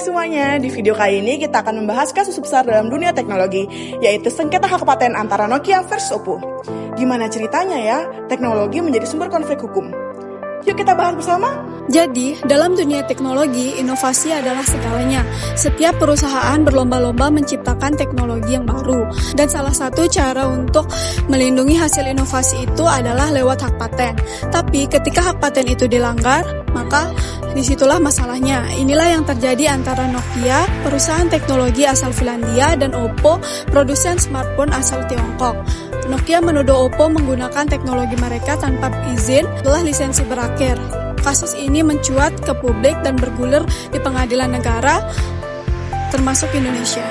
Hai semuanya, di video kali ini kita akan membahas kasus besar dalam dunia teknologi, yaitu sengketa hak paten antara Nokia versus Oppo. Gimana ceritanya ya, teknologi menjadi sumber konflik hukum? Yuk kita bahas bersama. Jadi, dalam dunia teknologi, inovasi adalah segalanya. Setiap perusahaan berlomba-lomba menciptakan teknologi yang baru. Dan salah satu cara untuk melindungi hasil inovasi itu adalah lewat hak paten. Tapi ketika hak paten itu dilanggar, maka disitulah masalahnya. Inilah yang terjadi antara Nokia, perusahaan teknologi asal Finlandia, dan Oppo, produsen smartphone asal Tiongkok. Nokia menuduh Oppo menggunakan teknologi mereka tanpa izin setelah lisensi berakhir. Kasus ini mencuat ke publik dan bergulir di pengadilan negara, termasuk Indonesia.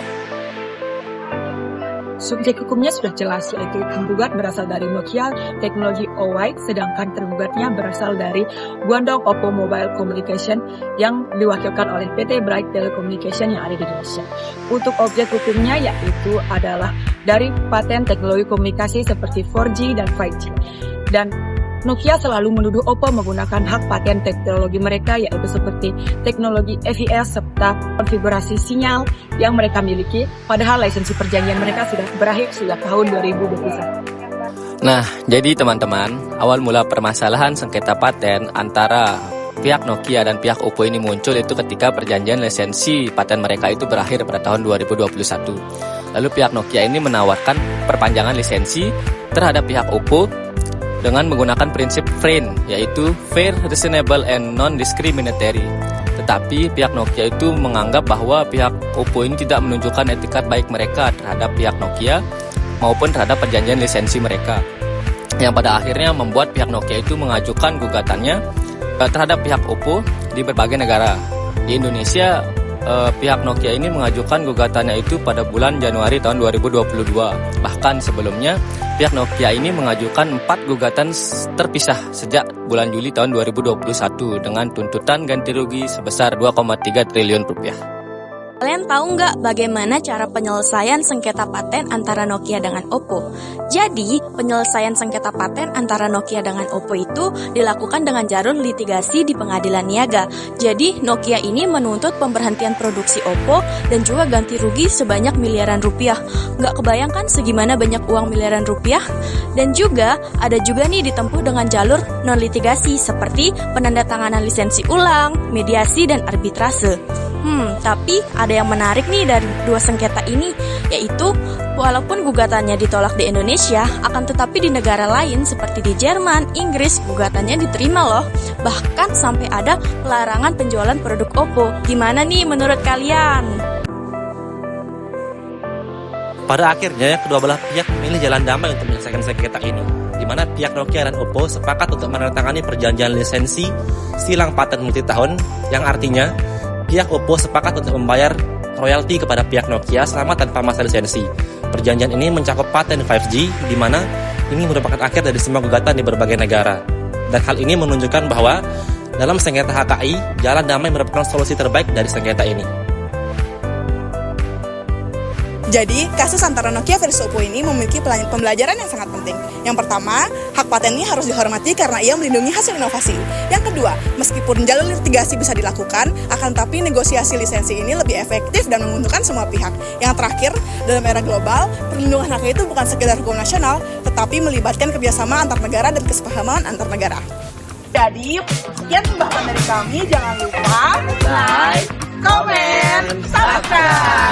Subjek hukumnya sudah jelas, yaitu penggugat berasal dari Nokia Technology Oy, sedangkan tergugatnya berasal dari Guangdong Oppo Mobile Communication yang diwakilkan oleh PT Bright Telecommunication yang ada di Indonesia. Untuk objek hukumnya yaitu adalah dari paten teknologi komunikasi seperti 4G dan 5G. Dan Nokia selalu menuduh Oppo menggunakan hak paten teknologi mereka, yaitu seperti teknologi FES serta konfigurasi sinyal yang mereka miliki, padahal lisensi perjanjian mereka sudah berakhir sejak tahun 2021. Nah, jadi teman-teman, awal mula permasalahan sengketa paten antara pihak Nokia dan pihak Oppo ini muncul itu ketika perjanjian lisensi paten mereka itu berakhir pada tahun 2021. Lalu pihak Nokia ini menawarkan perpanjangan lisensi terhadap pihak Oppo dengan menggunakan prinsip FRAND, yaitu Fair, Reasonable, and Non-Discriminatory. Tetapi pihak Nokia itu menganggap bahwa pihak Oppo ini tidak menunjukkan etikat baik mereka terhadap pihak Nokia maupun terhadap perjanjian lisensi mereka, yang pada akhirnya membuat pihak Nokia itu mengajukan gugatannya terhadap pihak Oppo di berbagai negara. Di Indonesia, pihak Nokia ini mengajukan gugatannya itu pada bulan Januari tahun 2022. Bahkan sebelumnya, pihak Nokia ini mengajukan 4 gugatan terpisah sejak bulan Juli tahun 2021 dengan tuntutan ganti rugi sebesar 2,3 triliun rupiah. Kalian tahu nggak bagaimana cara penyelesaian sengketa paten antara Nokia dengan Oppo? Jadi, penyelesaian sengketa paten antara Nokia dengan Oppo itu dilakukan dengan jalur litigasi di pengadilan niaga. Jadi, Nokia ini menuntut pemberhentian produksi Oppo dan juga ganti rugi sebanyak miliaran rupiah. Nggak kebayangkan segimana banyak uang miliaran rupiah? Dan juga, ada juga nih ditempuh dengan jalur non-litigasi seperti penandatanganan lisensi ulang, mediasi, dan arbitrase. Tapi ada yang menarik nih dari dua sengketa ini, yaitu walaupun gugatannya ditolak di Indonesia, akan tetapi di negara lain seperti di Jerman, Inggris, gugatannya diterima loh. Bahkan sampai ada pelarangan penjualan produk Oppo. Gimana nih menurut kalian? Pada akhirnya, kedua belah pihak memilih jalan damai untuk menyelesaikan sengketa ini, di mana pihak Nokia dan Oppo sepakat untuk menandatangani perjanjian lisensi silang paten multi tahun, yang artinya pihak Oppo sepakat untuk membayar royalti kepada pihak Nokia selama tanpa masa lisensi. Perjanjian ini mencakup paten 5G, di mana ini merupakan akhir dari semua gugatan di berbagai negara. Dan hal ini menunjukkan bahwa dalam sengketa HKI, jalan damai merupakan solusi terbaik dari sengketa ini. Jadi, kasus antara Nokia versus Oppo ini memiliki pembelajaran yang sangat penting. Yang pertama, hak paten ini harus dihormati karena ia melindungi hasil inovasi. Yang kedua, meskipun jalur litigasi bisa dilakukan, akan tapi negosiasi lisensi ini lebih efektif dan menguntungkan semua pihak. Yang terakhir, dalam era global, perlindungan hak itu bukan sekedar hukum nasional, tetapi melibatkan kerjasama antar negara dan kesepahaman antar negara. Jadi, sekian pembahasan dari kami. Jangan lupa like, comment, subscribe.